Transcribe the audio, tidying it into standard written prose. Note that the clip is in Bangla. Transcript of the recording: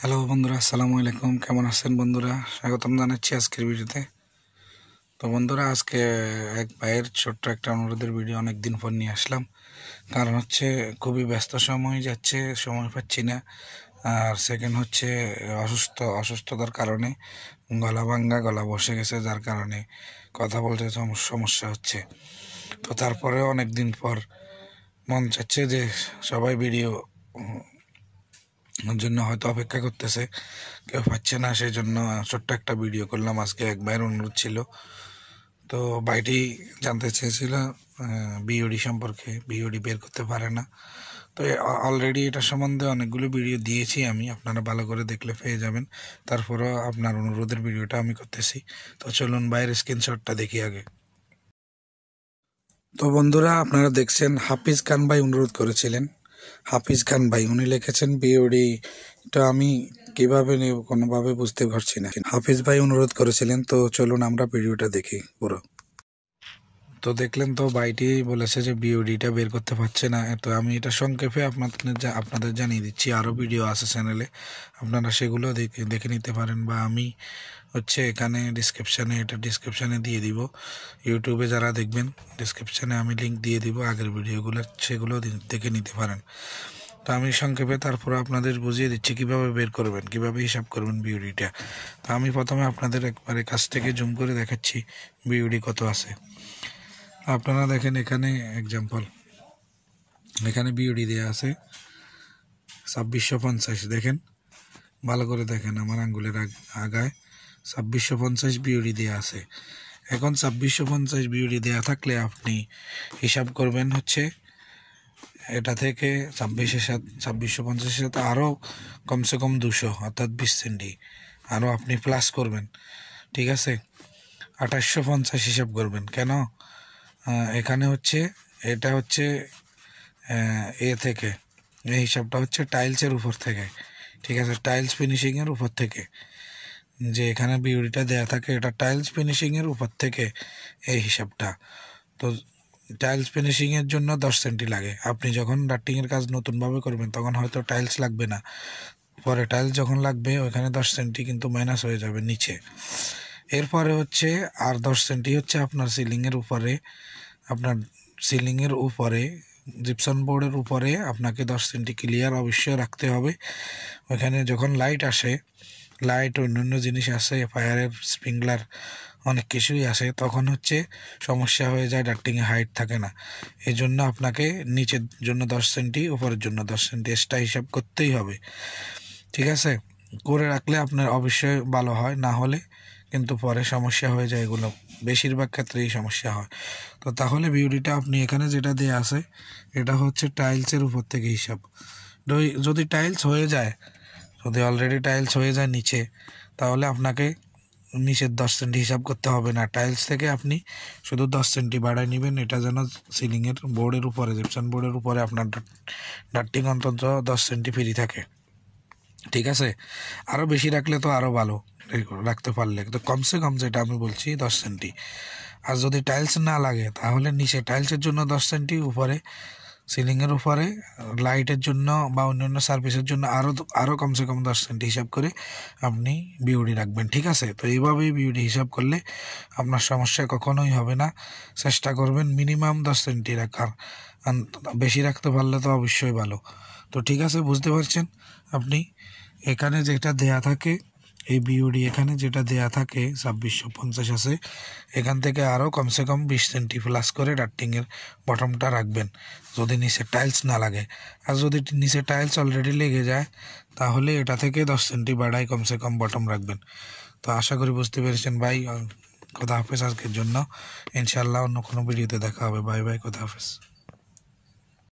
হ্যালো বন্ধুরা, আসসালামু আলাইকুম। কেমন আছেন বন্ধুরা? স্বাগতম জানাচ্ছি আজকের ভিডিওতে। তো বন্ধুরা, আজকে এক ভাইয়ের ছোট্ট একটা অনুরোধের ভিডিও অনেক দিন পর নিয়ে আসলাম। কারণ হচ্ছে খুবই ব্যস্ত সময় যাচ্ছে, সময় পাচ্ছি না। আর সেকেন্ড হচ্ছে অসুস্থতার কারণে গলা ভাঙ্গা, গলা বসে গেছে, যার কারণে কথা বলতে সমস্যা হচ্ছে। তো তারপরেও অনেক দিন পর মন চাচ্ছে যে সবাই ভিডিও জন্য হয়তো অপেক্ষা করতেছে, কেউ পাচ্ছে না, সেই জন্য ছোট্ট একটা ভিডিও করলাম। আজকে এক ভাইয়ের অনুরোধ ছিল। তো ভাইটি জানতে চেয়েছিল বিওডি সম্পর্কে, বিওডি বের করতে পারে না। তো অলরেডি এটা সম্বন্ধে অনেকগুলো ভিডিও দিয়েছি আমি, আপনারা ভালো করে দেখলে পেয়ে যাবেন। তারপরও আপনার অনুরোধের ভিডিওটা আমি করতেছি। তো চলুন ভাইয়ের স্ক্রিনশটটা দেখি আগে। তো বন্ধুরা, আপনারা দেখছেন হাফিজ খান ভাই অনুরোধ করেছিলেন। হাফিজ খান ভাই উনি লিখেছেন বিওডি। তো আমি কিভাবে নেব কোনোভাবে বুঝতে পারছি না। হাফিজ ভাই অনুরোধ করেছিলেন, তো চলুন আমরা ভিডিওটা দেখি পুরো। তো দেখলেন তো, ভাইটি বলেছে যে বিওডিটা বের করতে পারছে না। তো আমি এটা সংক্ষেপে আপনাদের জানিয়ে দিচ্ছি। আরও ভিডিও আছে চ্যানেলে, আপনারা সেগুলো দেখে নিতে পারেন, বা আমি এখানে ডিসক্রিপশানে দিয়ে দিব। ইউটিউবে যারা দেখবেন, ডিসক্রিপশানে আমি লিঙ্ক দিয়ে দিব আগের ভিডিওগুলো, সেগুলো দেখে নিতে পারেন। তো আমি সংক্ষেপে তারপর আপনাদের বুঝিয়ে দিচ্ছি কিভাবে বের করবেন, কিভাবে হিসাব করবেন বিওডিটা। তো আমি প্রথমে আপনাদের একবারে কাছ থেকে জুম করে দেখাচ্ছি বিওডি কত আছে। আপনারা দেখেন এখানে এক্সাম্পল, এখানে বিওডি দেওয়া আছে 2650। দেখেন, ভালো করে দেখেন, আমার আঙ্গুলের আগায় 2650 বিওডি দেওয়া আছে। এখন 2650 বিওডি দেওয়া থাকলে আপনি হিসাব করবেন এটা থেকে 2650 সাথে আরও কমসে কম 200, অর্থাৎ 20 সেন্টি আরও আপনি প্লাস করবেন। ঠিক আছে, 2850 হিসাব করবেন। কেন? এখানে এটা এ থেকে, এই হিসাবটা টাইলসের উপর থেকে। ঠিক আছে, টাইলস ফিনিশিংয়ের উপর থেকে যে এখানে বিউডিটা দেয়া থাকে, এটা টাইলস ফিনিশিংয়ের উপর থেকে এই হিসাবটা। তো টাইলস ফিনিশিংয়ের জন্য 10 সেন্টি লাগে। আপনি যখন ডাট্টিংয়ের কাজ নতুনভাবে করবেন তখন হয়তো টাইলস লাগবে না, পরে টাইলস যখন লাগবে ওইখানে 10 সেন্টি কিন্তু মাইনাস হয়ে যাবে নিচে। এরপরে আর 10 সেন্টি আপনার সিলিংয়ের উপরে জিপসাম বোর্ডের উপরে আপনাকে 10 সেন্টি ক্লিয়ার অবশ্যই রাখতে হবে। ওইখানে যখন লাইট আসে, লাইট অন্যান্য জিনিস আসে, ফায়ারের স্প্রিংলার অনেক কিছুই আসে, তখন সমস্যা হয়ে যায়, ডাক্টিংয়ে হাইট থাকে না। এই জন্য আপনাকে নিচের জন্য 10 সেন্টি, উপরের জন্য 10 সেন্টি এক্সট্রা হিসাব করতেই হবে। ঠিক আছে, করে রাখলে আপনার অবশ্যই ভালো হয়, না হলে কিন্তু পরে সমস্যা হয়ে যায়। এগুলো বেশিরভাগ ক্ষেত্রেই সমস্যা হয়। তো তাহলে বিউডিটা আপনি এখানে যেটা দেয়া আছে, এটা টাইলসের উপর থেকে হিসাব। যদি টাইলস হয়ে যায়, যদি অলরেডি টাইলস হয়ে যায় নিচে, তাহলে আপনাকে নিচের 10 সেন্টি হিসাব করতে হবে না। টাইলস থেকে আপনি শুধু 10 সেন্টি বাড়ায় নেবেন, এটা যেন সিলিংয়ের বোর্ডের উপরে, জিপসাম বোর্ডের উপরে আপনার ডাট্টিং অন্তত 10 সেন্টি ফ্রি থাকে। ঠিক আছে, আরও বেশি রাখলে তো আরও ভালো, রাখতে পারলে। তো কমসে কম যেটা আমি বলছি 10 সেন্টি। আর যদি টাইলস না লাগে তাহলে নিচে টাইলসের জন্য 10 সেন্টি, উপরে সিলিংয়ের উপরে লাইটের জন্য বা অন্যান্য সার্ভিসের জন্য আরও কমসে কম 10 সেন্টি হিসাব করে আপনি বিউডি রাখবেন। ঠিক আছে, তো এইভাবেই বিউডি হিসাব করলে আপনার সমস্যা কখনোই হবে না। চেষ্টা করবেন মিনিমাম 10 সেন্টি রাখার, বেশি রাখতে পারলে তো অবশ্যই ভালো। তো ঠিক আছে, বুঝতে পারছেন আপনি। এখানে যেটা দেয়া থাকে, এই বিওডি এখানে যেটা দেয়া থাকে 2650 আছে, এখান থেকে আরও কমসে কম 20 সেন্টি প্লাস করে ডাট্টিংয়ের বটমটা রাখবেন, যদি নিচে টাইলস না লাগে। আর যদি নিচে টাইলস অলরেডি লেগে যায়, তাহলে এটা থেকে 10 সেন্টি বাড়াই কমসে কম বটম রাখবেন। তো আশা করি বুঝতে পেরেছেন ভাই। খোদা হাফেজ আজকের জন্য। ইনশাল্লাহ অন্য কোনো ভিডিওতে দেখা হবে। বাই বাই, খোদা হাফেজ।